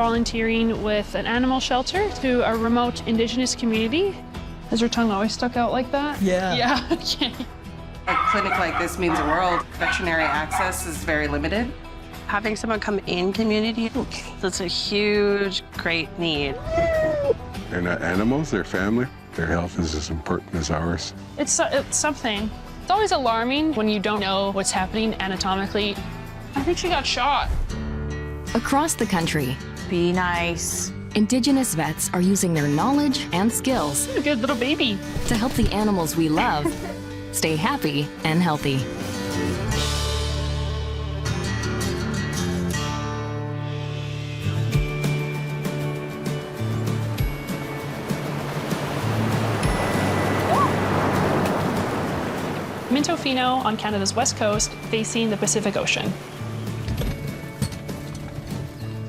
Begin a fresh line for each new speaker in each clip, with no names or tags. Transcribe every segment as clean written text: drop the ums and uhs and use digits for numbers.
volunteering with an animal shelter to a remote Indigenous community. Has your tongue always stuck out like that?
Yeah.
Yeah, okay.
A clinic like this means the world. Veterinary access is very limited.
Having someone come in community, that's a huge, great need.
They're not animals, they're family. Their health is as important as ours.
It's something. It's always alarming when you don't know what's happening anatomically. I think she got shot.
Across the country,
Be nice.
Indigenous vets are using their knowledge and skills
A good little baby.
to help the animals we love stay happy and healthy.
Mintofino on Canada's west coast, facing the Pacific Ocean.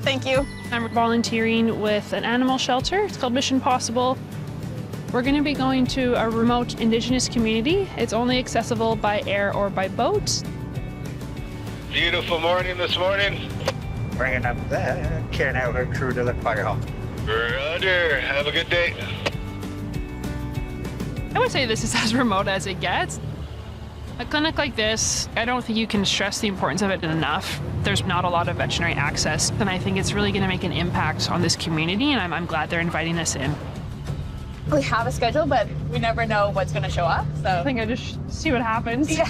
Thank you.
I'm volunteering with an animal shelter. It's called Mission Possible. We're going to be going to a remote Indigenous community. It's only accessible by air or by boat.
Beautiful morning this morning.
Bringing up the Ken out crew to the firehouse.
Roger. Have a good day.
I would say this is as remote as it gets. A clinic like this, I don't think you can stress the importance of it enough. There's not a lot of veterinary access, and I think it's really going to make an impact on this community, and I'm glad they're inviting us in.
We have a schedule, but we never know what's going to show up,
I
so.
think I just see what happens.
Yeah.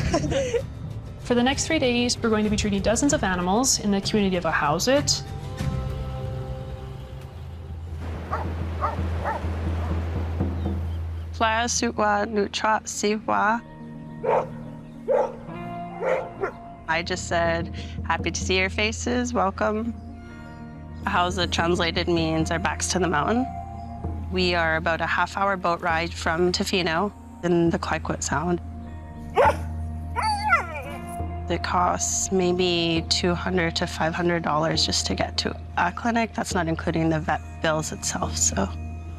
For the next 3 days, we're going to be treating dozens of animals in the community of Ahousaht.
Pla Sutwa Nutra Siwa. I just said, happy to see your faces, welcome. Ahousaht translated means our backs to the mountain. We are about a half-hour boat ride from Tofino in the Clyquet Sound. It costs maybe $200 to $500 just to get to a clinic. That's not including the vet bills itself, so.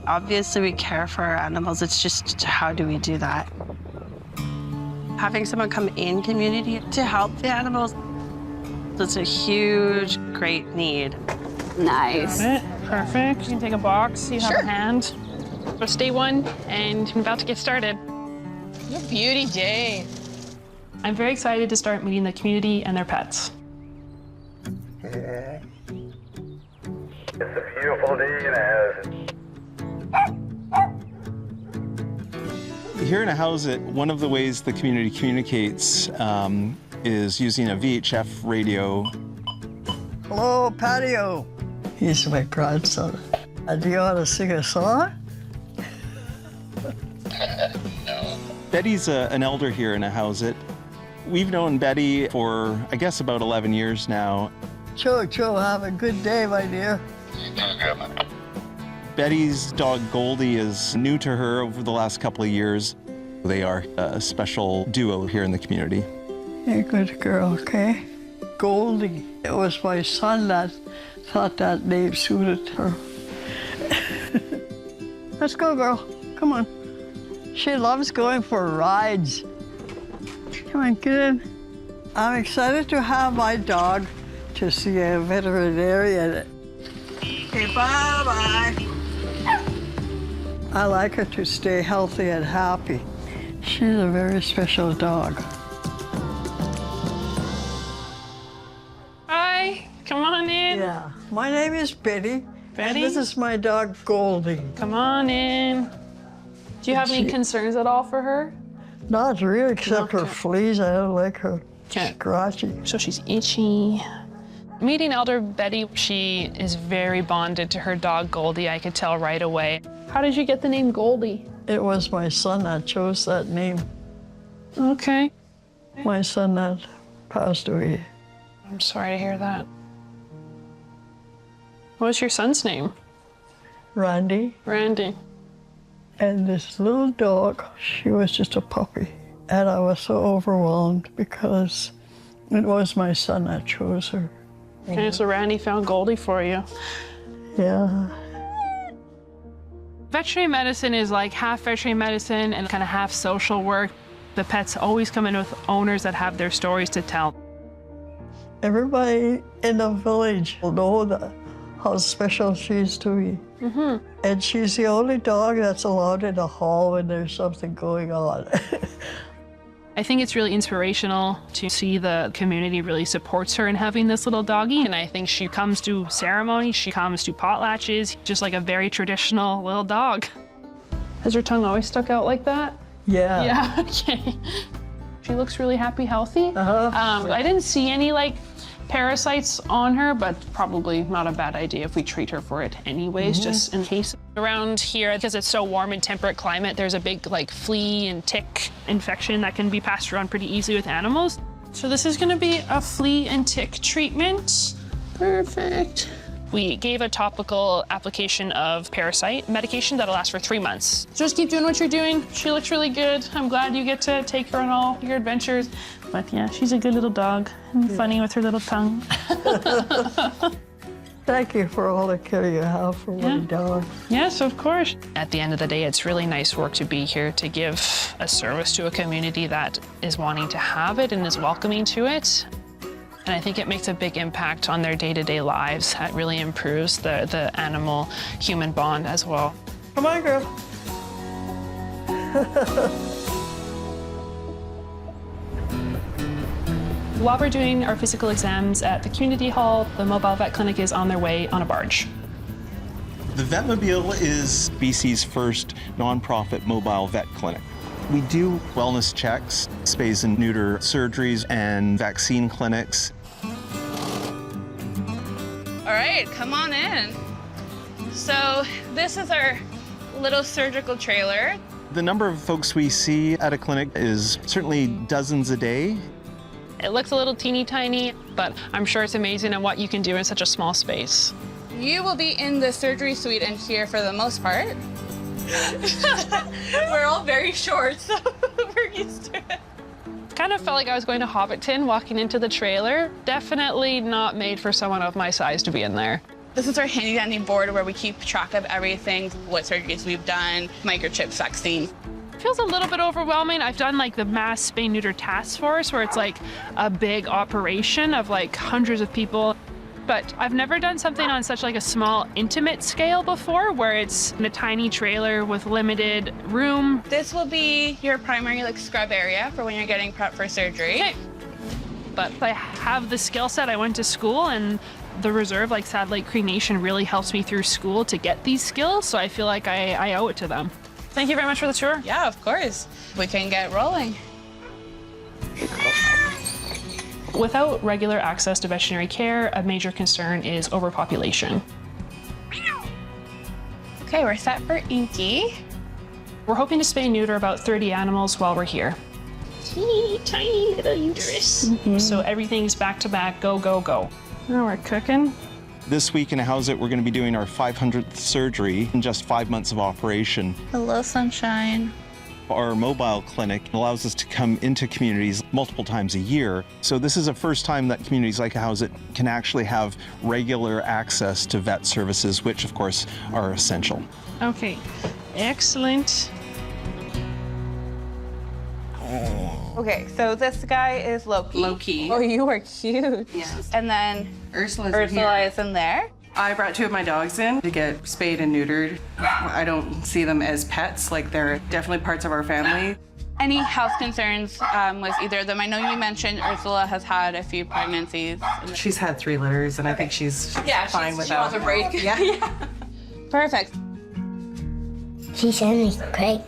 Obviously we care for our animals, it's just how do we do that? Having someone come in community to help the animals, that's a huge, great need.
Nice.
Got it. Perfect. You can take a box, you have a hand. So stay one, and I'm about to get started.
What a beauty day.
I'm very excited to start meeting the community and their pets.
Yeah. It's a beautiful day in Ahousaht.
Here in Ahousaht, one of the ways the community communicates is using a VHF radio.
Hello, Patio. He's my grandson. Do you want to sing a song?
Betty's an elder here in Ahousaht. We've known Betty for, I guess, about 11 years now.
Cho, have a good day, my dear.
Betty's dog Goldie is new to her over the last couple of years. They are a special duo here in the community.
You're a good girl, okay? Goldie. It was my son that thought that name suited her. Let's go, girl. Come on. She loves going for rides. Come on, get in. I'm excited to have my dog to see a veterinarian. Okay, bye-bye. I like her to stay healthy and happy. She's a very special dog.
Hi, come on in.
Yeah. My name is Betty.
Betty?
And this is my dog, Goldie.
Come on in. Do you have any concerns at all for her?
Not really, except her
Okay.
fleas. I don't like her.
Okay.
Scratchy.
So she's itchy. Meeting Elder Betty, she is very bonded to her dog Goldie. I could tell right away. How did you get the name Goldie?
It was my son that chose that name.
Okay.
My son that passed away.
I'm sorry to hear that. What's your son's name?
Randy.
Randy.
And this little dog, she was just a puppy. And I was so overwhelmed because it was my son that chose her.
Okay, so Randy found Goldie for you.
Yeah.
Veterinary medicine is like half veterinary medicine and kind of half social work. The pets always come in with owners that have their stories to tell.
Everybody in the village will know how special she is to me. And she's the only dog that's allowed in the hall when there's something going on.
I think it's really inspirational to see the community really supports her in having this little doggy. And I think she comes to ceremonies, she comes to potlatches, just like a very traditional little dog. Has her tongue always stuck out like that?
Yeah.
Yeah, okay. She looks really happy, healthy. I didn't see any like parasites on her, but probably not a bad idea if we treat her for it anyways, just in case. Around here, because it's so warm and temperate climate, there's a big like flea and tick infection that can be passed around pretty easily with animals. So this is gonna be a flea and tick treatment. Perfect. We gave a topical application of parasite medication that'll last for 3 months. Just keep doing what you're doing. She looks really good. I'm glad you get to take her on all your adventures. But yeah, she's a good little dog and funny with her little tongue.
Thank you for all the care you have for my dog.
Yes, of course. At the end of the day, it's really nice work to be here to give a service to a community that is wanting to have it and is welcoming to it. And I think it makes a big impact on their day-to-day lives. It really improves the animal-human bond as well.
Come on, girl.
While we're doing our physical exams at the community hall, the mobile vet clinic is on their way on a barge.
The Vetmobile is BC's first nonprofit mobile vet clinic. We do wellness checks, spays and neuter surgeries, and vaccine clinics.
All right, come on in. So this is our little surgical trailer.
The number of folks we see at a clinic is certainly dozens a day.
It looks a little teeny tiny, but I'm sure it's amazing at what you can do in such a small space.
You will be in the surgery suite in here for the most part. We're all very short, so we're used to it.
Kind of felt like I was going to Hobbiton walking into the trailer. Definitely not made for someone of my size to be in there.
This is our handy dandy board where we keep track of everything, what surgeries we've done, microchips, vaccine.
Feels a little bit overwhelming. I've done like the mass spay neuter task force where it's like a big operation of like hundreds of people. But I've never done something on such like a small intimate scale before where it's in a tiny trailer with limited room.
This will be your primary like scrub area for when you're getting prepped for surgery.
Okay. But I have the skill set. I went to school and the reserve like satellite cremation really helps me through school to get these skills. So I feel like I owe it to them. Thank you very much for the tour.
Yeah, of course. We can get rolling.
Without regular access to veterinary care, a major concern is overpopulation.
Okay, we're set for Inky.
We're hoping to spay and neuter about 30 animals while we're here. Teeny tiny little uterus. So everything's back to back, go, go, go. Now we're cooking.
This week in Ahousaht, we're going to be doing our 500th surgery in just 5 months of operation.
Hello, sunshine.
Our mobile clinic allows us to come into communities multiple times a year. So this is the first time that communities like Ahousaht can actually have regular access to vet services, which of course are essential.
Okay, excellent.
Okay, so this guy is Loki.
Loki.
Oh, you are cute.
Yes.
And then
Ursula's
Ursula
here.
is in there.
I brought 2 of my dogs in to get spayed and neutered. I don't see them as pets, like they're definitely parts of our family.
Any health concerns with either of them? I know you mentioned Ursula has had a few pregnancies.
She's had 3 litters, and I think she's fine with that.
She wants a break. Yeah. Perfect.
She sounds great.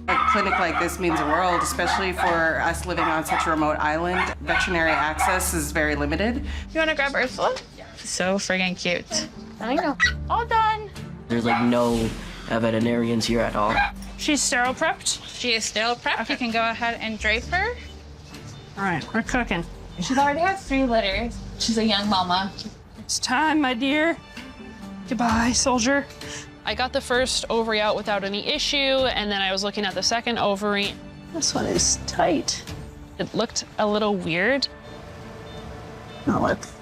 A clinic like this means the world, especially for us living on such a remote island. Veterinary access is very limited.
You want to grab Ursula? So friggin' cute. I know. All done.
There's like no veterinarians here at all.
She's sterile prepped.
She is still prepped. Okay. You can go ahead and drape her.
All right, we're cooking.
She's already had 3 litters. She's a young mama.
It's time, my dear. Goodbye, soldier. I got the first ovary out without any issue, and then I was looking at the second ovary. This one is tight. It looked a little weird.
No, it's...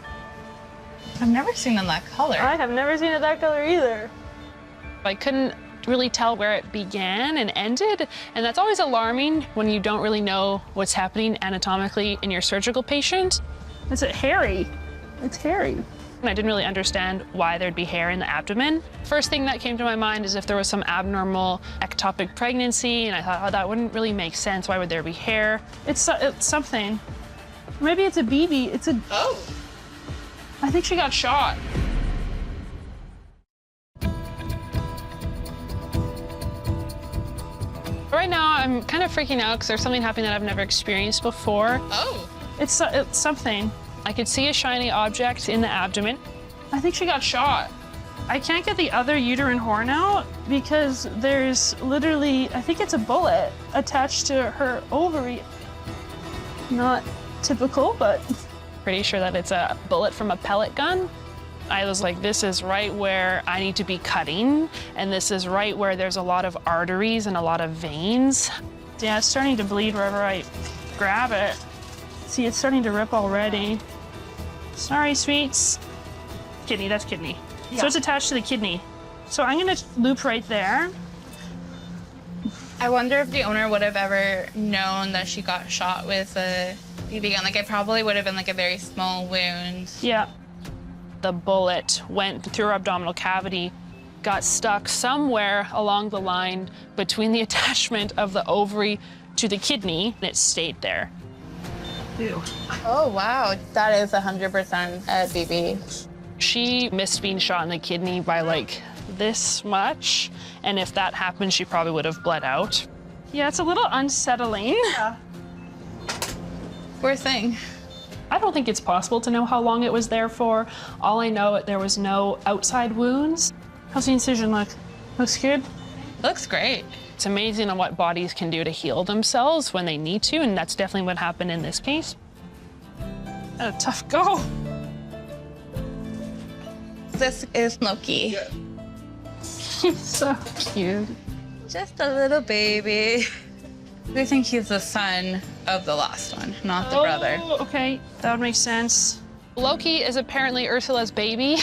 I've never seen them that color.
I have never seen it that color either. I couldn't really tell where it began and ended, and that's always alarming when you don't really know what's happening anatomically in your surgical patient. Is it hairy? It's hairy. I didn't really understand why there'd be hair in the abdomen. First thing that came to my mind is if there was some abnormal ectopic pregnancy, and I thought, oh, that wouldn't really make sense. Why would there be hair? It's something. Maybe it's a BB. It's a... Oh. I think she got shot. Right now, I'm kind of freaking out because there's something happening that I've never experienced before. Oh. It's something. I could see a shiny object in the abdomen. I think she got shot. I can't get the other uterine horn out because there's literally, I think it's a bullet attached to her ovary. Not typical, but pretty sure that it's a bullet from a pellet gun. I was like, this is right where I need to be cutting, and this is right where there's a lot of arteries and a lot of veins. Yeah, it's starting to bleed wherever I grab it. See, it's starting to rip already. Sorry, sweets. Kidney, that's kidney. Yeah. So it's attached to the kidney. So I'm gonna loop right there.
I wonder if the owner would have ever known that she got shot with a BB gun. Like, it probably would have been like a very small wound.
Yeah. The bullet went through her abdominal cavity, got stuck somewhere along the line between the attachment of the ovary to the kidney, and it stayed there. Ew.
Oh, wow. That is 100% a BB.
She missed being shot in the kidney by like this much, and if that happened, she probably would have bled out. Yeah, it's a little unsettling. Yeah.
Poor thing.
I don't think it's possible to know how long it was there for. All I know, there was no outside wounds. How's the incision look? Looks good?
Looks great.
It's amazing on what bodies can do to heal themselves when they need to, and that's definitely what happened in this case. A tough go.
This is Loki.
Yeah. He's so cute.
Just a little baby. I think he's the son of the last one, not the brother.
Okay, that would make sense. Loki is apparently Ursula's baby,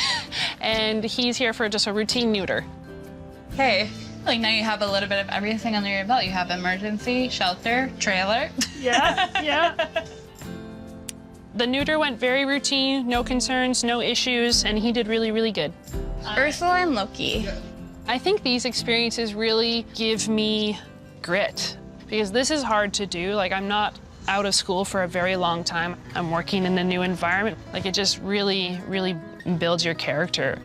and he's here for just a routine neuter.
Hey, like now you have a little bit of everything under your belt. You have emergency, shelter, trailer.
Yeah, yeah. The neuter went very routine, no concerns, no issues, and he did really, really good.
Ursula and Loki.
I think these experiences really give me grit, because this is hard to do. Like, I'm not out of school for a very long time. I'm working in a new environment. Like, it just really, really builds your character.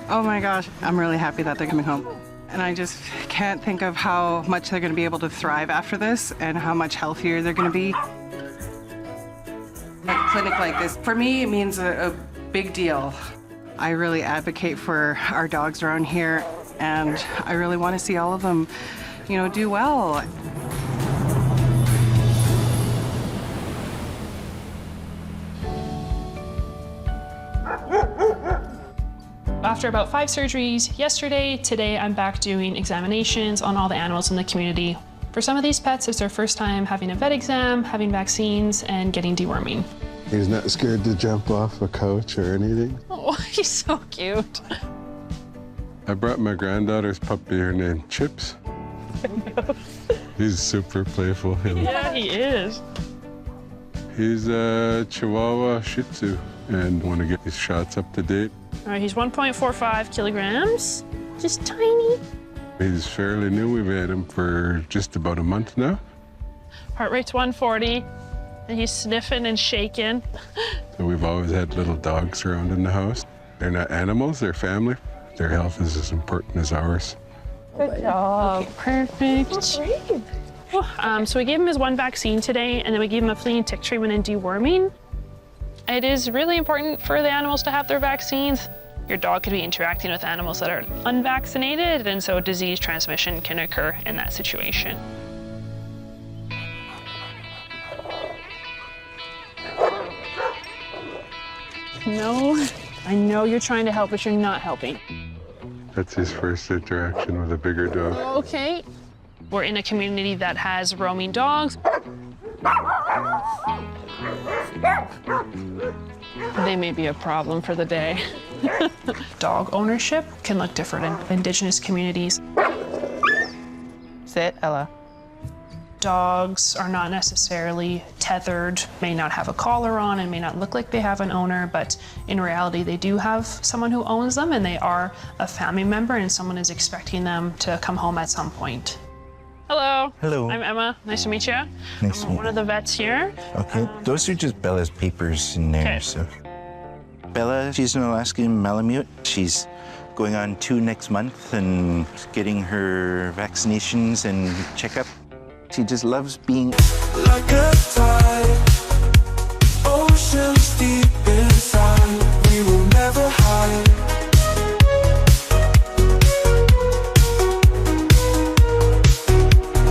Oh my gosh, I'm really happy that they're coming home. And I just can't think of how much they're going to be able to thrive after this and how much healthier they're going to be. A clinic like this, for me, it means a big deal. I really advocate for our dogs around here, and I really want to see all of them, you know, do well.
After about 5 surgeries yesterday, today I'm back doing examinations on all the animals in the community. For some of these pets, it's their first time having a vet exam, having vaccines, and getting deworming.
He's not scared to jump off a couch or anything.
Oh, he's so cute.
I brought my granddaughter's puppy, her name Chips. He's super playful.
Yeah, he is.
He's a Chihuahua Shih Tzu and want to get his shots up to date.
All right, he's 1.45 kilograms, just tiny.
He's fairly new. We've had him for just about a month now.
Heart rate's 140, and he's sniffing and shaking.
So we've always had little dogs around in the house. They're not animals, they're family. Their health is as important as ours.
Good job. Perfect. So we gave him his 1 vaccine today, and then we gave him a flea and tick treatment and deworming. It is really important for the animals to have their vaccines. Your dog could be interacting with animals that are unvaccinated, and so disease transmission can occur in that situation. No, I know you're trying to help, but you're not helping.
That's his first interaction with a bigger dog.
Okay. We're in a community that has roaming dogs. They may be a problem for the day. Dog ownership can look different in Indigenous communities.
Sit, Ella.
dogs are not necessarily tethered, may not have a collar on and may not look like they have an owner, but in reality they do have someone who owns them and they are a family member and someone is expecting them to come home at some point. Hello.
Hello.
I'm Emma. Nice to meet you.
Nice to meet you.
One of the vets here.
Okay, those are just Bella's papers in there,
Okay.
so. Bella, she's an Alaskan Malamute. She's going on 2 next month and getting her vaccinations and checkup. She just loves being
like a tide, oceans deep inside, we will never hide.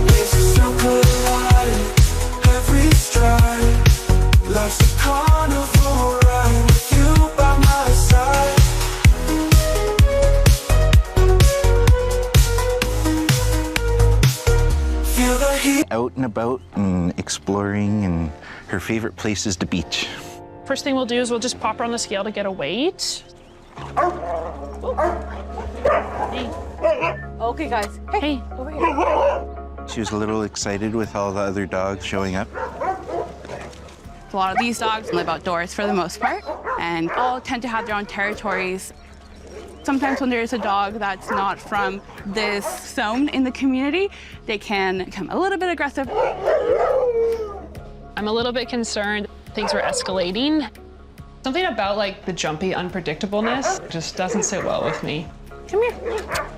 It's a circle of life, every stride, life's a carnival ride with you by my side. Feel the heat.
out and about and exploring, and her favorite place is the beach.
First thing we'll do is we'll just pop her on the scale to get a weight. Hey.
Okay, guys.
Hey.
Over here.
She was a little excited with all the other dogs showing up.
A lot of these dogs live outdoors for the most part, and all tend to have their own territories. Sometimes when there's a dog that's not from this zone in the community, they can become a little bit aggressive.
I'm a little bit concerned. Things were escalating. Something about like the jumpy unpredictableness just doesn't sit well with me. Come here.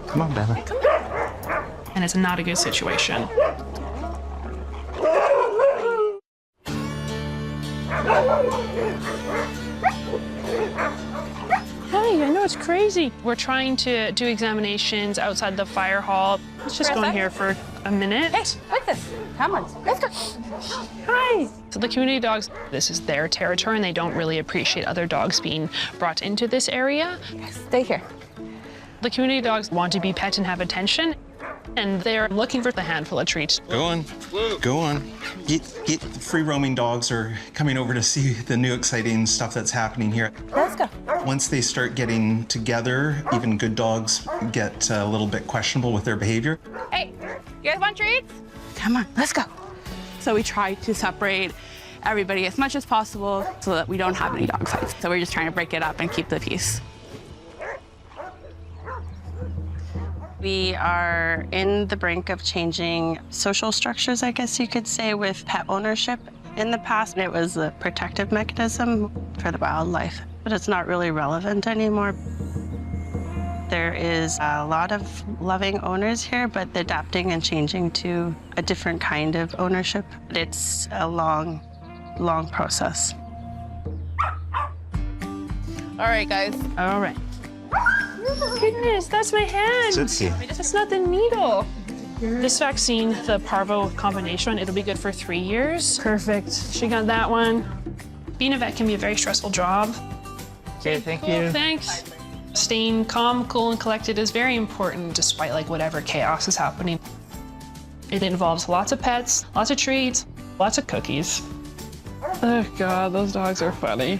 Come on, Bella.
Come here. And it's not a good situation. Hey, I know it's crazy. We're trying to do examinations outside the fire hall. Let's just go in here for a minute.
Hey, like this. Come on, let's go.
Hi. So the community dogs, this is their territory and they don't really appreciate other dogs being brought into this area.
Stay here.
The community dogs want to be pet and have attention, and they're looking for the handful of treats.
Go on, go on. Get free roaming dogs are coming over to see the new exciting stuff that's happening here.
Let's go.
Once they start getting together, even good dogs get a little bit questionable with their behavior.
Hey, you guys want treats? Come on, let's go. So we try to separate everybody as much as possible so that we don't have any dog fights. So we're just trying to break it up and keep the peace.
We are in the brink of changing social structures, I guess you could say, with pet ownership. In the past, it was a protective mechanism for the wildlife, but it's not really relevant anymore. There is a lot of loving owners here, but they're adapting and changing to a different kind of ownership. It's a long, long process.
All right, guys.
All right. Goodness, that's my hand.
It's okay.
That's not the needle. This vaccine, the parvo combination one, it'll be good for 3 years. Perfect. She got that one. Being a vet can be a very stressful job.
Okay, thank
Cool,
you.
thanks. Staying calm, cool, and collected is very important despite like whatever chaos is happening. It involves lots of pets, lots of treats, lots of cookies. Oh God, those dogs are funny.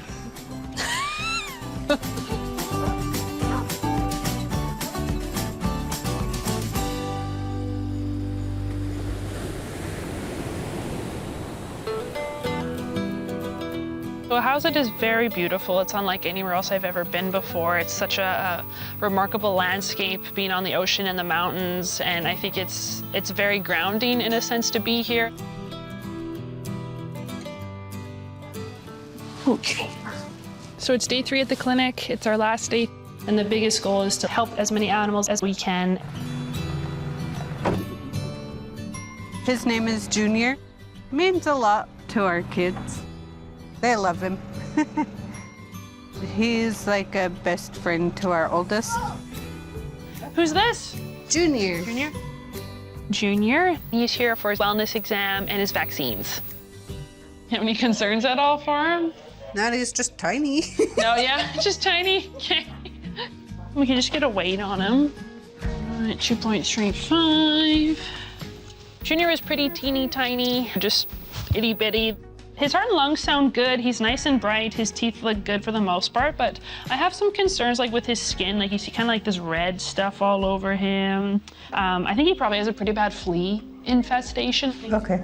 Ahousaht is very beautiful. It's unlike anywhere else I've ever been before. It's such a remarkable landscape, being on the ocean and the mountains, and I think it's very grounding in a sense to be here. Okay. So it's day 3 at the clinic. It's our last day, and the biggest goal is to help as many animals as we can.
His name is Junior. Means a lot to our kids. They love him. He's like a best friend to our oldest.
Who's this?
Junior.
Junior? Junior. He's here for his wellness exam and his vaccines. Have any concerns at all for him?
No, he's just tiny.
No, yeah, just tiny. Okay. We can just get a weight on him. All right, 2.35. Junior is pretty teeny tiny, just itty bitty. His heart and lungs sound good. He's nice and bright. His teeth look good for the most part, but I have some concerns like with his skin. Like you see kind of like this red stuff all over him. I think he probably has a pretty bad flea infestation.
Okay.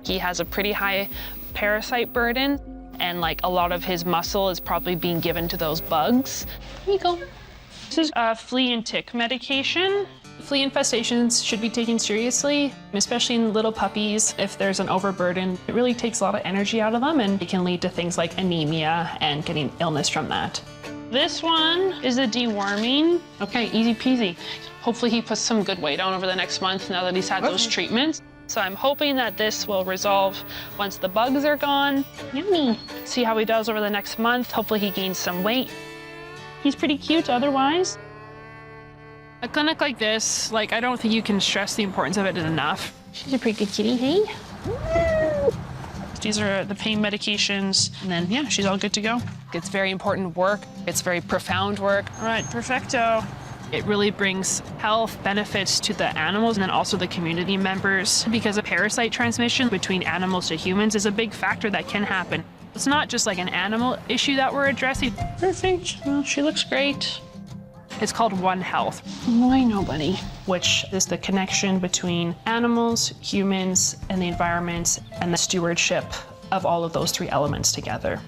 He has a pretty high parasite burden, and like a lot of his muscle is probably being given to those bugs. Here you go. This is a flea and tick medication. Flea infestations should be taken seriously, especially in little puppies. If there's an overburden, it really takes a lot of energy out of them, and it can lead to things like anemia and getting illness from that. This one is a deworming. Okay, easy peasy. Hopefully he puts some good weight on over the next month now that he's had those treatments. So I'm hoping that this will resolve once the bugs are gone. Yummy. See how he does over the next month. Hopefully he gains some weight. He's pretty cute otherwise. A clinic like this, like, I don't think you can stress the importance of it enough. She's a pretty good kitty, hey? These are the pain medications, and then, yeah, she's all good to go. It's very important work. It's very profound work. All right, perfecto. It really brings health benefits to the animals and then also the community members, because a parasite transmission between animals to humans is a big factor that can happen. It's not just like an animal issue that we're addressing. Perfect. Well, she looks great. It's called One Health. Why nobody? Which is the connection between animals, humans, and the environment, and the stewardship of all of those three elements together.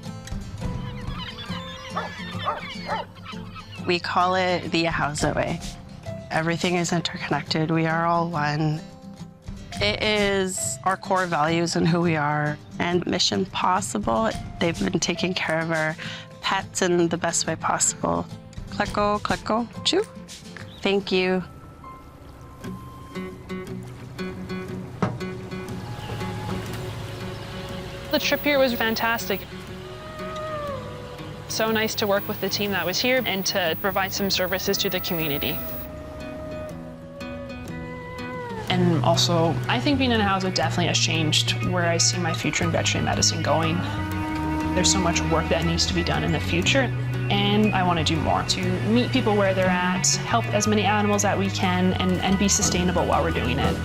We call it the Ahousaht way. Everything is interconnected. We are all one. It is our core values and who we are, and Mission Possible. They've been taking care of our pets in the best way possible. Klecko, klecko, choo. Thank you.
The trip here was fantastic. So nice to work with the team that was here and to provide some services to the community. And also, I think being in Ahousaht definitely has changed where I see my future in veterinary medicine going. There's so much work that needs to be done in the future, and I want to do more to meet people where they're at, help as many animals that we can, and be sustainable while we're doing it.